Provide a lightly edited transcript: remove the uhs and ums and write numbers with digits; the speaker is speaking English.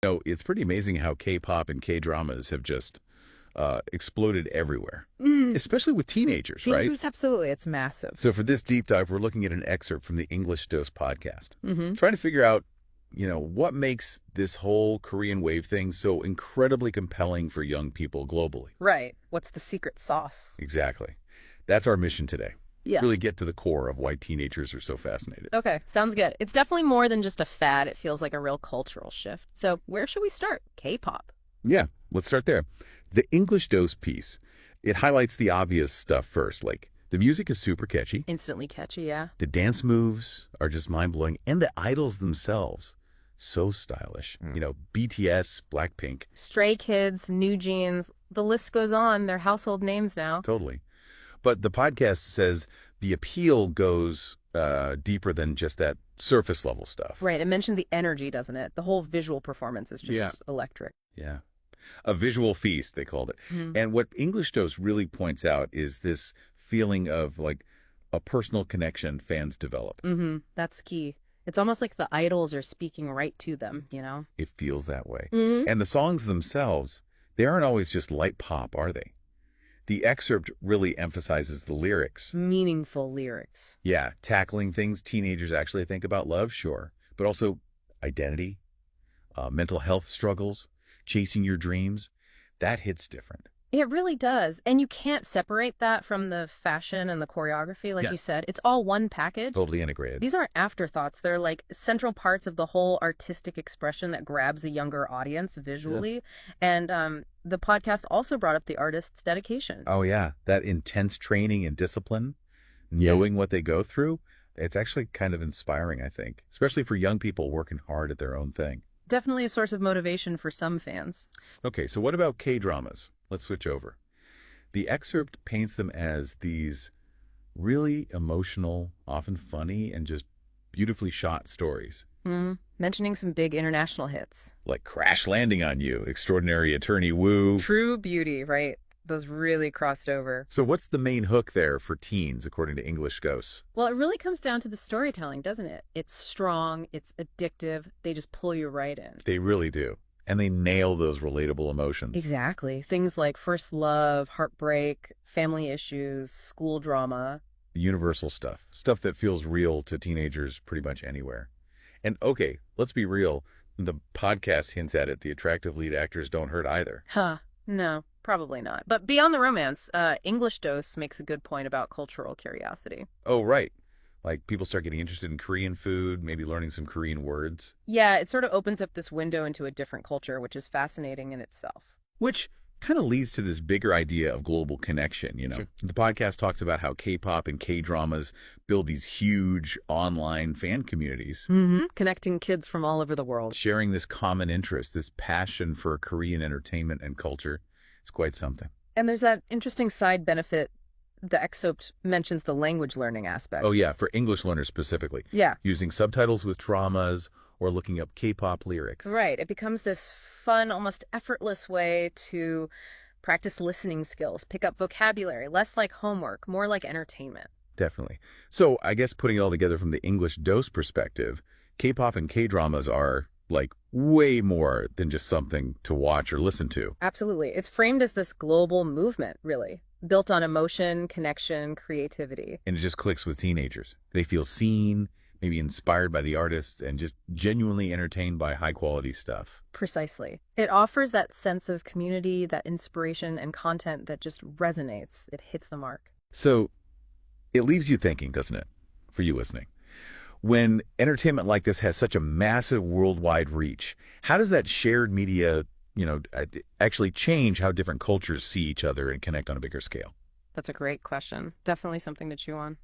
It's pretty amazing how K-pop and K-dramas have just exploded everywhere, especially with teenagers, right? Yes, absolutely. It's massive. So for this deep dive, we're looking at an excerpt from the English Dose podcast, Mm-hmm. trying to figure out, what makes this whole Korean wave thing so incredibly compelling for young people globally. Right. What's the secret sauce? Exactly. That's our mission today. Yeah. Really get to the core of why teenagers are so fascinated. Okay, sounds good. It's definitely more than just a fad. It feels like a real cultural shift. So where should we start? K-pop. Yeah, let's start there. The English Dose piece, it highlights the obvious stuff first, like the music is super catchy. Instantly catchy, yeah. The dance moves are just mind-blowing, and the idols themselves, so stylish. BTS, Blackpink. Stray Kids, New Jeans, the list goes on. They're household names now. Totally. But the podcast says the appeal goes deeper than just that surface level stuff. Right, it mentions the energy, doesn't it? The whole visual performance is just electric. Yeah. A visual feast, they called it. Mhm. And what English Dose really points out is this feeling of like a personal connection fans develop. That's key. It's almost like the idols are speaking right to them, It feels that way. Mm-hmm. And the songs themselves, they aren't always just light pop, are they? The excerpt really emphasizes the lyrics. Meaningful lyrics. Yeah, tackling things teenagers actually think about love, sure. But also identity, mental health struggles, chasing your dreams. That hits different. It really does. And you can't separate that from the fashion and the choreography, like Yeah. you said. It's all one package. Totally integrated. These aren't afterthoughts. They're like central parts of the whole artistic expression that grabs a younger audience visually. And the podcast also brought up the artist's dedication. Oh, yeah. That intense training and discipline, knowing what they go through, it's actually kind of inspiring, I think, especially for young people working hard at their own thing. Definitely a source of motivation for some fans. Okay, so what about K-dramas? Let's switch over. The excerpt paints them as these really emotional, often funny, and just beautifully shot stories. Mentioning some big international hits. Like Crash Landing on You, Extraordinary Attorney Woo. True beauty, right? Those really crossed over. So what's the main hook there for teens, according to English Ghosts? Well, it really comes down to the storytelling, doesn't it? It's strong, it's addictive, they just pull you right in. They really do. And they nail those relatable emotions. Exactly. Things like first love, heartbreak, family issues, school drama. Universal stuff. Stuff that feels real to teenagers pretty much anywhere. And okay, let's be real. The podcast hints at it. The attractive lead actors don't hurt either. No, probably not. But beyond the romance, English Dose makes a good point about cultural curiosity. Oh, right. Like people start getting interested in Korean food, maybe learning some Korean words. Yeah, it sort of opens up this window into a different culture, which is fascinating in itself. Which kind of leads to this bigger idea of global connection, Sure. The podcast talks about how K-pop and K-dramas build these huge online fan communities. Connecting kids from all over the world. Sharing this common interest, this passion for Korean entertainment and culture. It's quite something. And there's that interesting side benefit. The excerpt mentions the language learning aspect. Oh, yeah, for English learners specifically. Yeah. Using subtitles with dramas or looking up K-pop lyrics. Right. It becomes this fun, almost effortless way to practice listening skills, pick up vocabulary, less like homework, more like entertainment. Definitely. So I guess putting it all together from the English Dose perspective, K-pop and K-dramas are like way more than just something to watch or listen to. Absolutely. It's framed as this global movement, really, built on emotion, connection, creativity. And it just clicks with teenagers. They feel seen, maybe inspired by the artists, and just genuinely entertained by high-quality stuff. Precisely. It offers that sense of community, that inspiration and content that just resonates. It hits the mark. So it leaves you thinking, doesn't it, for you listening? When entertainment like this has such a massive worldwide reach, how does that shared media, actually change how different cultures see each other and connect on a bigger scale? That's a great question. Definitely something to chew on.